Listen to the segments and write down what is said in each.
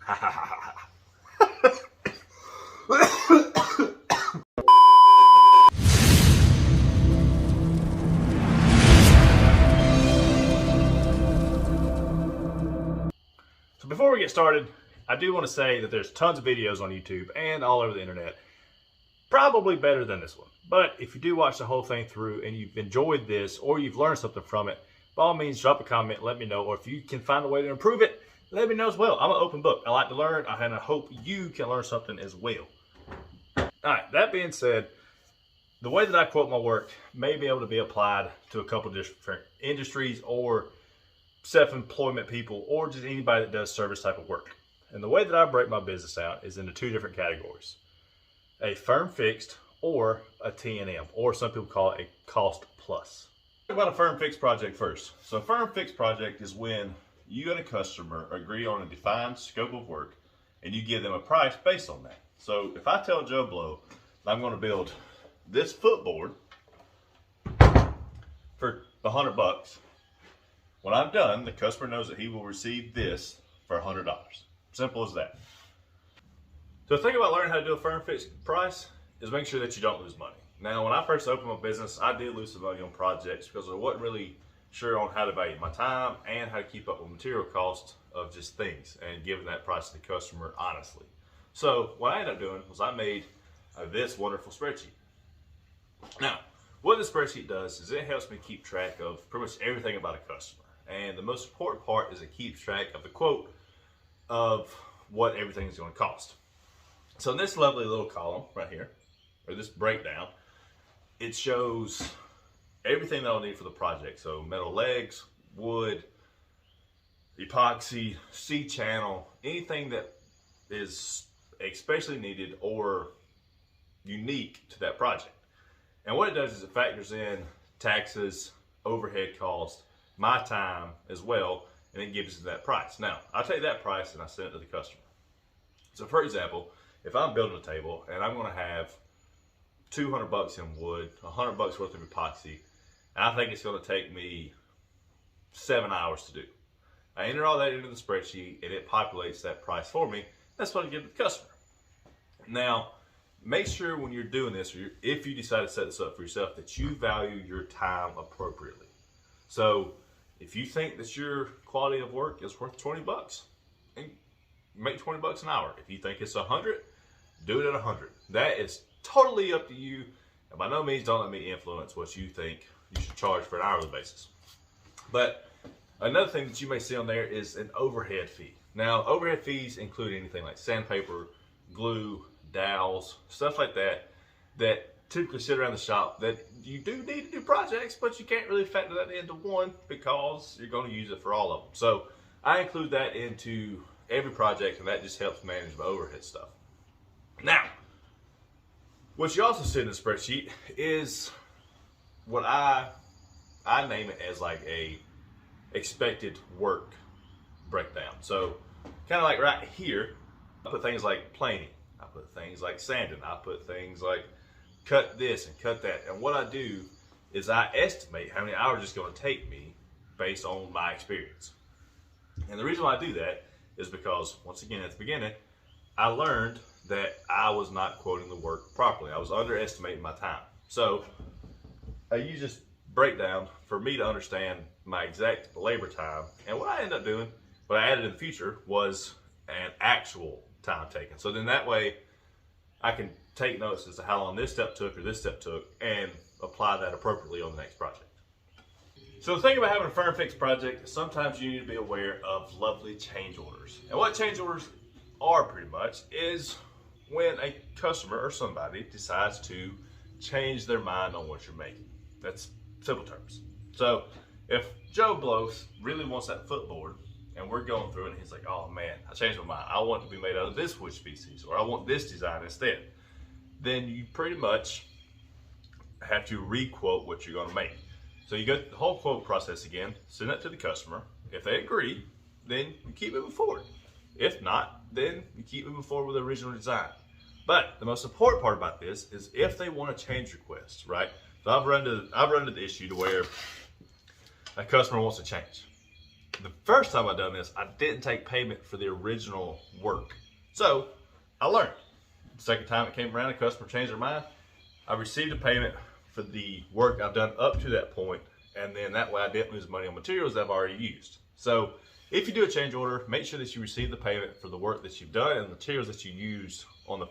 So before we get started, I do want to say that there's tons of videos on YouTube and all over the internet, probably better than this one. But if you do watch the whole thing through and you've enjoyed this or you've learned something from it, by all means, drop a comment, let me know. Or if you can find a way to improve it, let me know as well. I'm an open book. I like to learn, and I hope you can learn something as well. All right, that being said, the way that I quote my work may be able to be applied to a couple different industries or self-employment people or just anybody that does service type of work. And the way that I break my business out is into two different categories: a firm fixed or a T&M, or some people call it a cost plus. Talk about a firm fixed project first. So a firm fixed project is when you and a customer agree on a defined scope of work and you give them a price based on that. So if I tell Joe Blow I'm going to build this footboard for $100, when I'm done, the customer knows that he will receive this for $100. Simple as that. So the thing about learning how to do a firm fixed price is make sure that you don't lose money. Now, when I first opened my business, I did lose some money on projects because I wasn't really sure on how to value my time and how to keep up with material costs of just things and giving that price to the customer honestly. So what I ended up doing was I made this wonderful spreadsheet. Now, what the spreadsheet does is it helps me keep track of pretty much everything about a customer. And the most important part is it keeps track of the quote of what everything is going to cost. So in this lovely little column right here, or this breakdown, it shows everything that I'll need for the project. So metal legs, wood, epoxy, C-channel, anything that is especially needed or unique to that project. And what it does is it factors in taxes, overhead costs, my time as well, and it gives us that price. Now, I take that price and I send it to the customer. So for example, if I'm building a table and I'm going to have $200 in wood, $100 worth of epoxy, and I think it's going to take me 7 hours to do, I enter all that into the spreadsheet and it populates that price for me. That's what I give to the customer. Now, make sure when you're doing this, or if you decide to set this up for yourself, that you value your time appropriately. So if you think that your quality of work is worth $20, and make $20 an hour. If you think it's 100, do it at 100. That is totally up to you. And by no means don't let me influence what you think you should charge for an hourly basis. But another thing that you may see on there is an overhead fee. Now, overhead fees include anything like sandpaper, glue, dowels, stuff like that, that typically sit around the shop that you do need to do projects, but you can't really factor that into one because you're going to use it for all of them. So I include that into every project, and that just helps manage my overhead stuff. Now, what you also see in the spreadsheet is what I name it as like a expected work breakdown. So kind of like right here, I put things like planing, I put things like sanding, I put things like cut this and cut that. And what I do is I estimate how many hours it's going to take me based on my experience. And the reason why I do that is because, once again, at the beginning, I learned that I was not quoting the work properly. I was underestimating my time. So I use this breakdown for me to understand my exact labor time. And what I ended up doing, what I added in the future, was an actual time taken. So then that way I can take notes as to how long this step took or this step took and apply that appropriately on the next project. So the thing about having a firm fixed project is sometimes you need to be aware of lovely change orders. And what change orders are pretty much is when a customer or somebody decides to change their mind on what you're making. That's simple terms. So if Joe Blow really wants that footboard and we're going through it and he's like, oh man, I changed my mind. I want it to be made out of this wood species, or I want this design instead. Then you pretty much have to re-quote what you're going to make. So you go through the whole quote process again, send it to the customer. If they agree, then you keep moving forward. If not, then you keep moving forward with the original design. But the most important part about this is if they want to change requests, right? So I've run into the issue to where a customer wants to change. The first time I done this, I didn't take payment for the original work. So I learned. The second time it came around, the customer changed their mind. I received a payment for the work I've done up to that point, and then that way I didn't lose money on materials that I've already used. So if you do a change order, make sure that you receive the payment for the work that you've done and the materials that you used on the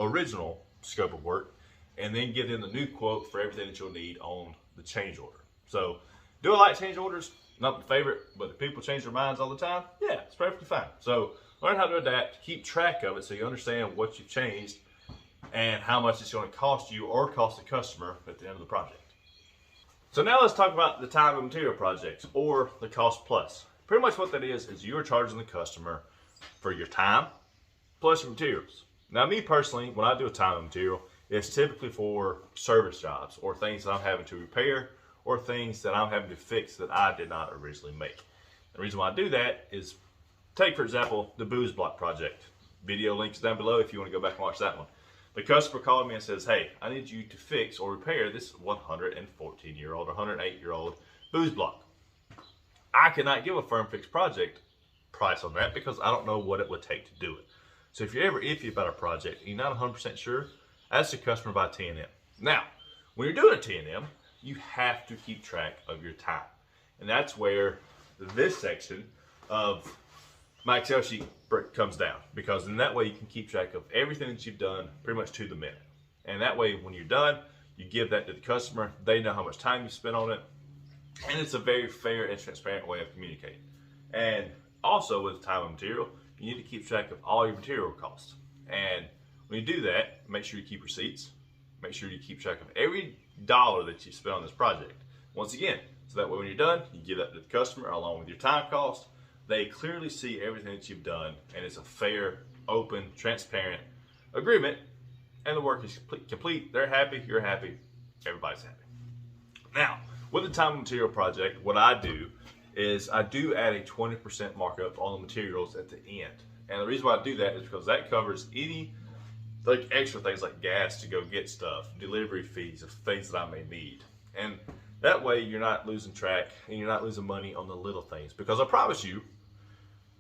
original scope of work, and then give them the new quote for everything that you'll need on the change order. So do I like change orders? Not my favorite, but if people change their minds all the time, yeah, it's perfectly fine. So learn how to adapt, keep track of it so you understand what you've changed and how much it's going to cost you or cost the customer at the end of the project. So now let's talk about the time and material projects, or the cost plus. Pretty much what that is you are charging the customer for your time plus your materials. Now me personally, when I do a time and material, it's typically for service jobs or things that I'm having to repair or things that I'm having to fix that I did not originally make. The reason why I do that is, take for example, the Booze Block project. Video links down below if you want to go back and watch that one. The customer called me and says, hey, I need you to fix or repair this 114-year-old or 108-year-old booze block. I cannot give a firm fixed project price on that because I don't know what it would take to do it. So if you're ever iffy about a project and you're not 100% sure, ask the customer by T&M. Now, when you're doing a T&M, you have to keep track of your time. And that's where this section of my Excel sheet comes down, because in that way you can keep track of everything that you've done pretty much to the minute. And that way when you're done, you give that to the customer. They know how much time you spent on it. And it's a very fair and transparent way of communicating. And also with time and material, you need to keep track of all your material costs. And when you do that, make sure you keep receipts. Make sure you keep track of every dollar that you spent on this project. Once again, so that way when you're done, you give that to the customer along with your time cost. They clearly see everything that you've done, and it's a fair, open, transparent agreement, and the work is complete. They're happy, you're happy, everybody's happy. Now, with the time and material project, what I do is I do add a 20% markup on the materials at the end. And the reason why I do that is because that covers any like extra things like gas to go get stuff, delivery fees of things that I may need. And that way you're not losing track and you're not losing money on the little things, because I promise you,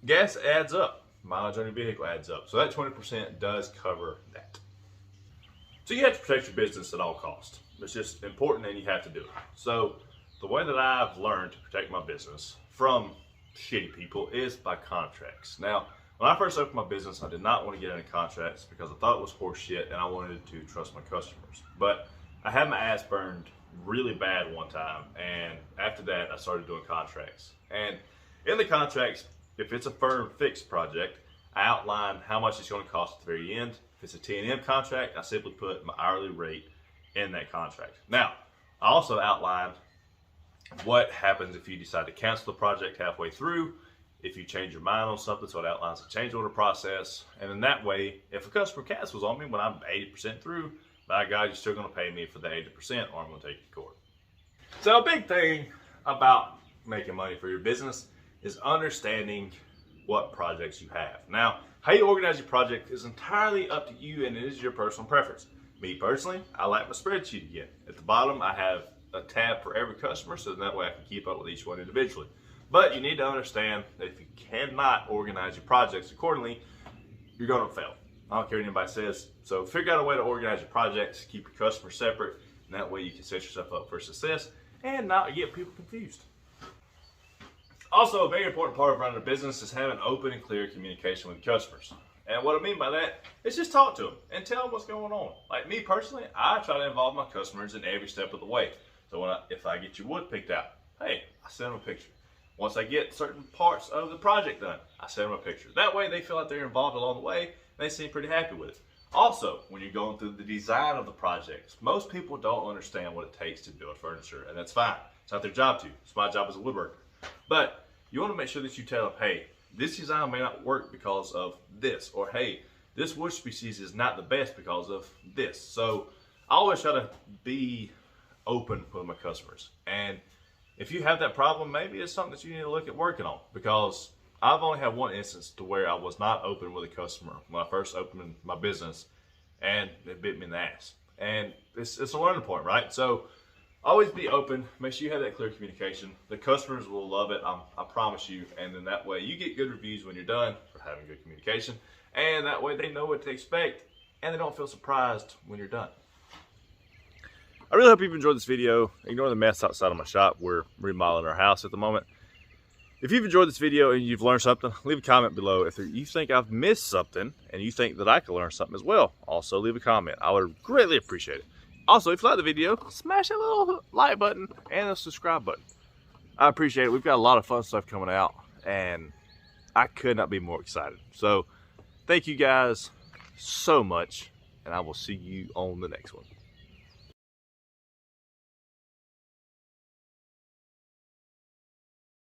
gas adds up. Mileage on your vehicle adds up. So that 20% does cover that. So you have to protect your business at all costs. It's just important and you have to do it. So the way that I've learned to protect my business from shitty people is by contracts. Now, when I first opened my business, I did not want to get into contracts because I thought it was horse shit and I wanted to trust my customers. But I had my ass burned really bad one time, and after that I started doing contracts. And in the contracts, if it's a firm fixed project, I outline how much it's going to cost at the very end. If it's a T&M contract, I simply put my hourly rate in that contract. Now, I also outline what happens if you decide to cancel the project halfway through, if you change your mind on something, so it outlines the change order process. And in that way, if a customer cancels on me when I'm 80% through, by God, you're still going to pay me for the 80% or I'm going to take you to court. So a big thing about making money for your business is understanding what projects you have. Now, how you organize your project is entirely up to you, and it is your personal preference. Me personally, I like my spreadsheet again. At the bottom, I have a tab for every customer, so that way I can keep up with each one individually. But you need to understand that if you cannot organize your projects accordingly, you're going to fail. I don't care what anybody says. So figure out a way to organize your projects, keep your customers separate, and that way you can set yourself up for success and not get people confused. Also, a very important part of running a business is having open and clear communication with customers. And what I mean by that is just talk to them and tell them what's going on. Like me personally, I try to involve my customers in every step of the way. So if I get your wood picked out, hey, I send them a picture. Once I get certain parts of the project done, I send them a picture. That way they feel like they're involved along the way and they seem pretty happy with it. Also, when you're going through the design of the projects, most people don't understand what it takes to build furniture, and that's fine. It's not their job to. It's my job as a woodworker. But you want to make sure that you tell them, hey, this design may not work because of this, or hey, this wood species is not the best because of this. So I always try to be open with my customers. And if you have that problem, maybe it's something that you need to look at working on, because I've only had one instance to where I was not open with a customer when I first opened my business, and it bit me in the ass. And it's a learning point, right? So Always be open. Make sure you have that clear communication. The customers will love it. I promise you. And then that way you get good reviews when you're done for having good communication. And that way they know what to expect and they don't feel surprised when you're done. I really hope you've enjoyed this video. Ignore the mess outside of my shop. We're remodeling our house at the moment. If you've enjoyed this video and you've learned something, leave a comment below. If you think I've missed something and you think that I could learn something as well, also leave a comment. I would greatly appreciate it. Also, if you like the video, smash that little like button and the subscribe button. I appreciate it. We've got a lot of fun stuff coming out, and I could not be more excited. So, thank you guys so much, and I will see you on the next one.